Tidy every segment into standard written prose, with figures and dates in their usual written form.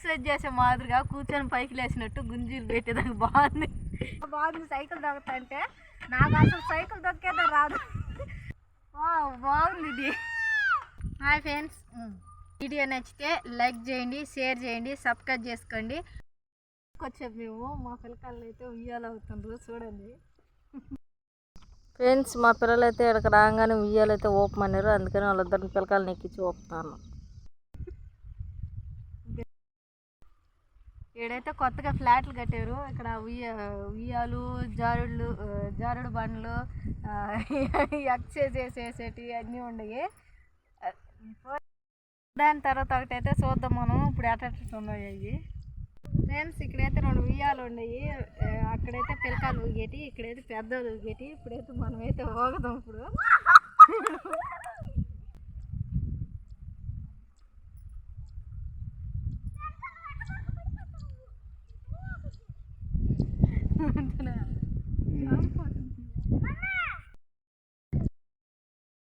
Exercise చేసే మాదిరిగా కూర్చొని పైకి లేచినట్టు గుంజీలు పెట్టేదానికి బాగుంది. సైకిల్ దొక్కుతా అంటే నాకు అసలు సైకిల్ దొక్కేదా రాదు. బాగుంది ఇది. హాయ్ ఫ్రెండ్స్, వీడియో నచ్చితే లైక్ చేయండి, షేర్ చేయండి, సబ్స్క్రైబ్ చేసుకోండి. వచ్చాము మేము, మా పిల్లకాయలు అయితే ఉయ్యాలవుతుండ్రు చూడండి. ఫ్రెండ్స్, మా పిల్లలు అయితే ఇక్కడికి రాగానే ఉయ్యాలైతే ఓపమన్నారు, అందుకని వాళ్ళిద్దరిని పిల్లకాయలను ఎక్కించి ఓపుతాను. ఇక్కడైతే కొత్తగా ఫ్లాట్లు కట్టారు. ఇక్కడ ఉయ్యాలు, జారుడు బండ్లు, ఎక్సర్సైజ్ చేసేసేటివి అన్నీ ఉన్నాయి. దాని తర్వాత ఒకటైతే చూద్దాం మనం ఇప్పుడు ఎట్లా ఉన్నాయి అవి. ఫ్రెండ్స్, ఇక్కడైతే 2 ఉయ్యాలు ఉన్నాయి. అక్కడైతే పిల్లకాయలు ఊగేటి, ఇక్కడైతే పెద్దలు ఊగేటి. ఇప్పుడైతే మనమైతే ఊగదాం. ఇప్పుడు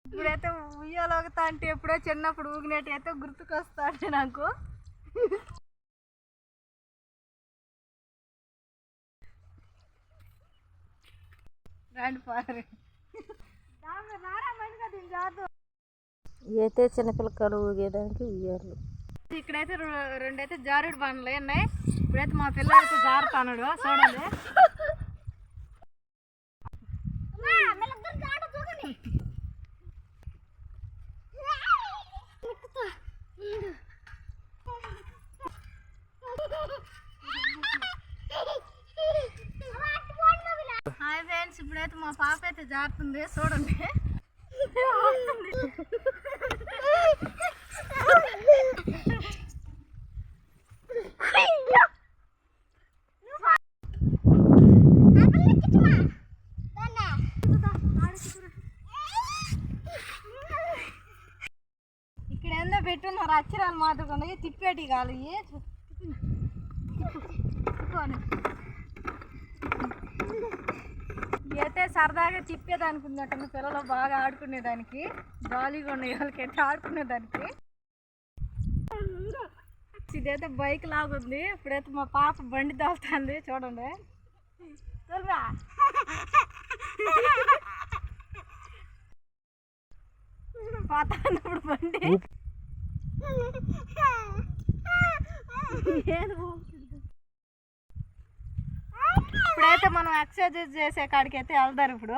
ఇప్పుడైతే ఉయ్యాలు ఊగుతా అంటే ఎప్పుడో చిన్నప్పుడు ఊగినట్టు అయితే గుర్తుకొస్తా అంటే నాకు. అయితే చిన్నపిల్లకాయలు ఊగేదానికి ఉయ్యారు. ఇక్కడైతే 2 అయితే జారుడు బండ్లు ఉన్నాయి. ఇప్పుడైతే మా పిల్లలైతే జారుతాడు చూడండి. హాయ్ ఫ్రెండ్స్, ఇప్పుడైతే మా పాప అయితే జారుతుంది చూడండి. ఇక్కడ ఏందో పెట్టున్నారు అక్షరాలు మాత్రం తిప్పేటి కాదు. అయితే సరదాగా తిప్పేదానికి ఉన్నట్టు పిల్లలు బాగా ఆడుకునేదానికి, జాలీగా ఉన్నాయి వాళ్ళకైతే ఆడుకునేదానికి. ఇదైతే బైక్ లాగుంది. ఇప్పుడైతే మా పాప బండి తోలుతుంది చూడండి. పోతాన్నప్పుడు బండి ఇప్పుడైతే మనం ఎక్సర్సైజ్ చేసే కాడికి అయితే వెళ్తారు. ఇప్పుడు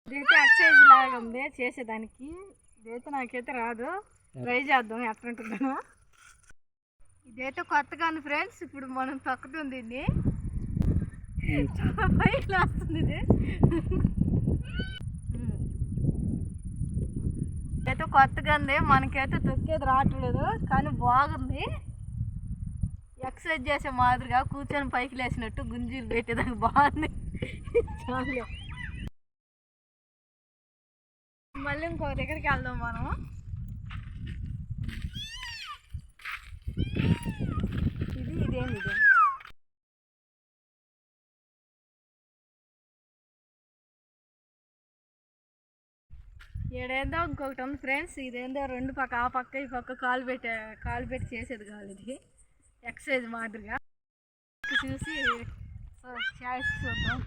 ఇదైతే ఎక్సర్సైజ్ లాగా ఉంది చేసేదానికి. ఇదైతే నాకైతే రాదు, ట్రై చేద్దాం ఎట్లా ఉంటుందో. ఇదైతే కొత్తగా ఉంది ఫ్రెండ్స్, ఇప్పుడు మనం తొక్కుతుంది దీన్ని. చాలా పైకి వస్తుంది ఇది. అయితే కొత్తగా ఉంది, మనకైతే తొక్కేది రావట్లేదు, కానీ బాగుంది. ఎక్సర్సైజ్ చేసే మాదిరిగా కూర్చొని పైకి లేచినట్టు గుంజీలు పెట్టేదానికి బాగుంది. చాలా మళ్ళీ ఇంకో దగ్గరికి వెళ్దాం మనం. ఇదేమి ఏడేందో ఇంకొకటి ఉంది ఫ్రెండ్స్. ఇదేందో 2 పక్క, ఆ పక్క ఈ పక్క కాలు పెట్టి చేసేది కాదు. ఇది ఎక్సర్సైజ్ మాదిరిగా చూసి చూద్దాం.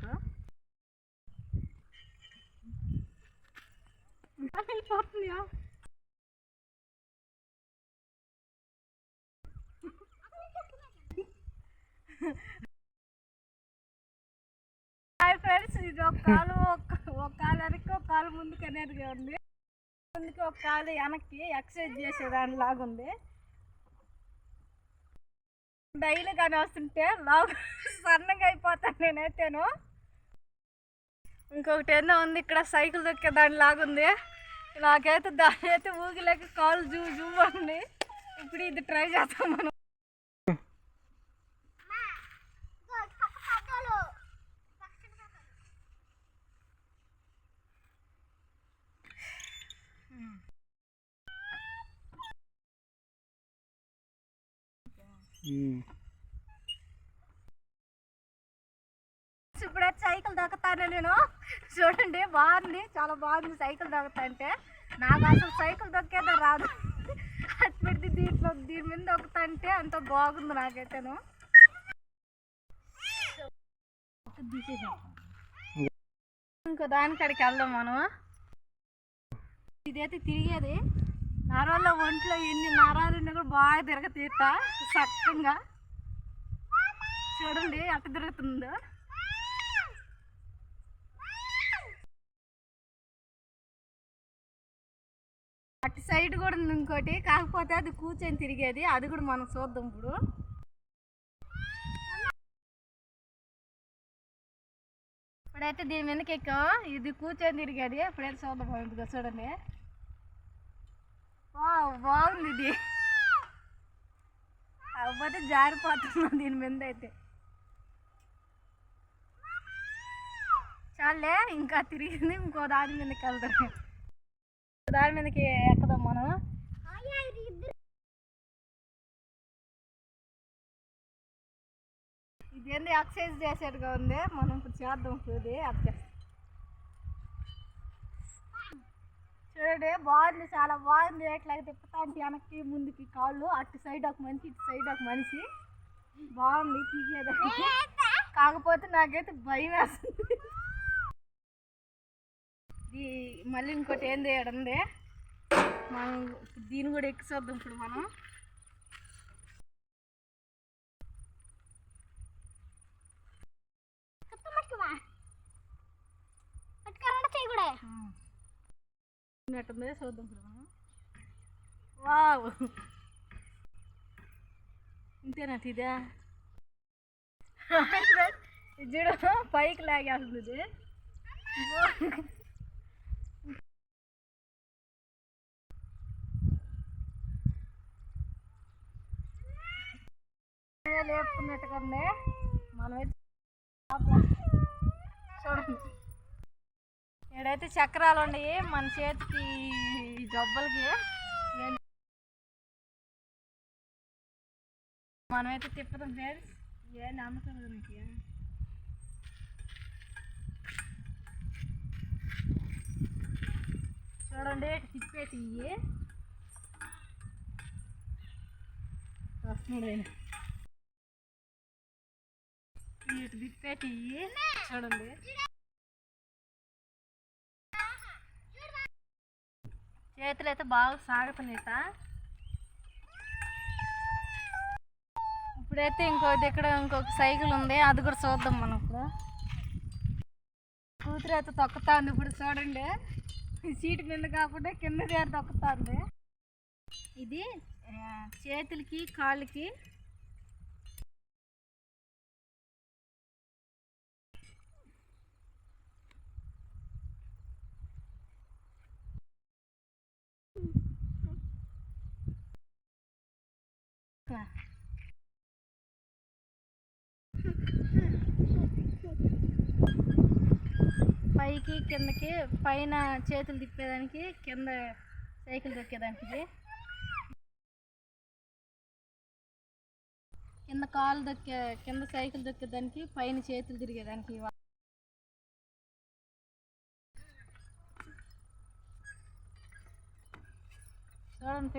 హాయ్ ఫ్రెండ్స్, ఇది ఒక కాలు వెనక్కి, ఒక కాలు ముందుకు అనేది ఉంది. ముందుకు ఒక కాలు వెనక్కి ఎక్సర్సైజ్ చేసేదాని లాగుంది. డైలీ కానీ వస్తుంటే లాగు సన్నగా అయిపోతాను నేనైతేను. ఇంకొకటి ఏందో ఉంది ఇక్కడ, సైకిల్ దొక్కే దాని లాగుంది. నాకైతే దాని అయితే ఊగిలేక కాలు జూ ఉంది. ఇప్పుడు ఇది ట్రై చేస్తాం మనం. ఇప్పుడైతే సైకిల్ సైకిల్ దొక్కుతాను నేను. చూడండి బాగుంది, చాలా బాగుంది సైకిల్ దొక్కుతా అంటే. నాకు అసలు సైకిల్ దొక్కేదా రాదు, అట్పెట్టి దీని మీద దొక్కుతా అంటే అంత బాగుంది నాకైతేను. ఇంకో దానికాడికి వెళ్దాం మనం. ఇదైతే తిరిగేది నరాల్లో, ఒంట్లో ఎన్ని నరాలు ఉన్నా కూడా బాగా తిరగతీట చక్కగా. చూడండి అట్ట తిరుగుతుందో. అటు సైడ్ కూడా ఉంది ఇంకోటి, కాకపోతే అది కూర్చొని తిరిగేది, అది కూడా మనం చూద్దాం ఇప్పుడు. ఇప్పుడైతే దీని మీదకి ఎక్కాం, ఇది కూర్చొని తిరిగేది. ఇప్పుడైతే చూద్దాం ఇదిగో చూడండి. బాగుంది ఇది, కాకపోతే జారిపోతున్నాం దీని మీద అయితే. చాలే ఇంకా తిరిగింది, ఇంకో దాని మీదకి వెళ్తాం. దాని మీదకి ఎక్కదాం మనం. ఇది ఏంది ఎక్సర్సైజ్ చేసేట్టుగా ఉంది, మనం ఇప్పుడు చేద్దాం. ఇది చూడండి బాగుంది, చాలా బాగుంది. ఎట్లాగ తిప్పుతా అంటే వెనక్కి ముందుకి కాళ్ళు, అటు సైడ్ ఒక మనిషి, ఇటు సైడ్ ఒక మనిషి. బాగుంది తీయడానికి, కాకపోతే నాకైతే భయం వేస్తుంది. మళ్ళీ ఇంకోటి ఏంది ఉంది, మనం దీన్ని కూడా ఎక్కి చూద్దాం ఇప్పుడు మనం. ఉన్నట్టుంది, చూద్దాం ఇప్పుడు మనం. వావ్, ఇంతేనట్టు ఇదా. ఇది చూడ పైకి లాగేస్తుంది. లేపుకున్నట్టుగా ఉంది. మనం చూడండి ఏడైతే చక్రాలు ఉన్నాయి మన చేతికి, ఈ జబ్బలకి. మనమైతే తిప్పదాం ఫ్రెండ్స్. ఏ నమ్మకం నీకు. చూడండి తిప్పేటి వస్తున్నాడు, ఇటు తిప్పేటి చూడండి. చేతులు అయితే బాగా సాగుతున్నాయిట. ఇప్పుడైతే ఇంకొక సైకిల్ ఉంది, అది కూడా చూద్దాం మనం. ఇప్పుడు కూతురు అయితే తొక్కుతా ఉంది. ఇప్పుడు చూడండి సీటు మీద కాకుండా కింద చేరి తొక్కుతా ఉంది. ఇది చేతులకి కాళ్ళకి పైకి కిందకి, పైన చేతులు తిప్పేదానికి, కింద సైకిల్ దొక్కేదానికి, కింద కాలు కింద సైకిల్ దొక్కేదానికి, పైన చేతులు తిరిగేదానికి. చూడండి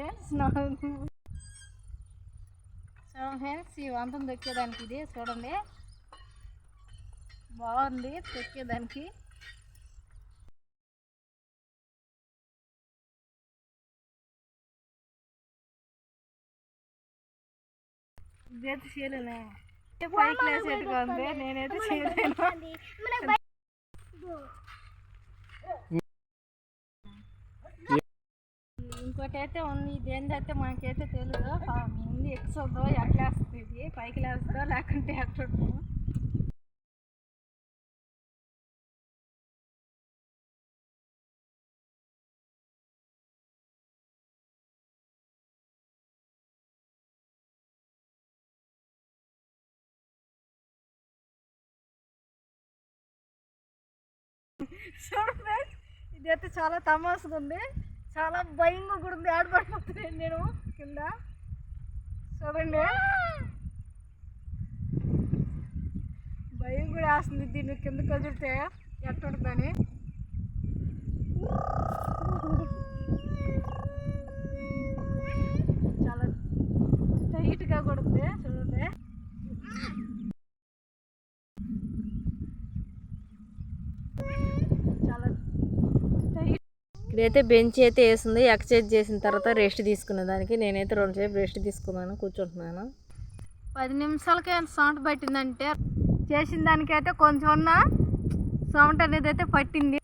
ఫ్రెండ్స్, ఈ వంతం దొక్కేదానికి ఇది చూడండి, బాగుంది తొక్కేదానికి. ఇదైతే చేయలేనే, పైకి లేసేట్టుగా ఉంది, నేనైతే చేయలేను. ఇంకోటి అయితే ఉంది, ఇదేంటైతే మనకైతే తెలియదు. ముందు ఎక్కుతుందో ఎట్లా వేస్తుంది, ఇది పైకి లేస్తుందో లేకుంటే ఎట్టుంటుందో. చూడండి ఇదైతే చాలా తమాసుగా ఉంది, చాలా భయంగా కూడా ఉంది. ఆడపడిపోతున్నాను నేను కింద. చూడండి భయం కూడా వేస్తుంది దీన్ని కింద కదిలితే ఎట్టుంటుందని. చాలా టైట్గా కొడుతుంది చూడండి. చాలా టైట్. ఇక్కడైతే బెంచ్ అయితే వేసింది. ఎక్సర్సైజ్ చేసిన తర్వాత రెస్ట్ తీసుకునే దానికి నేనైతే 2 సేపు రెస్ట్ తీసుకున్నాను, కూర్చుంటున్నాను. 10 నిమిషాలకే ఎంత సౌండ్ పట్టిందంటే చేసిన దానికైతే కొంచెం సౌండ్ అనేది అయితే పట్టింది.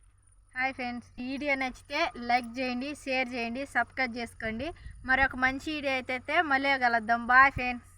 హాయ్ ఫ్రెండ్స్, ఈ వీడియో నచ్చితే లైక్ చేయండి, షేర్ చేయండి, సబ్స్క్రైబ్ చేసుకోండి. మరొక మంచి వీడియో అయితే మళ్ళీ కలుద్దాం. Bye friends.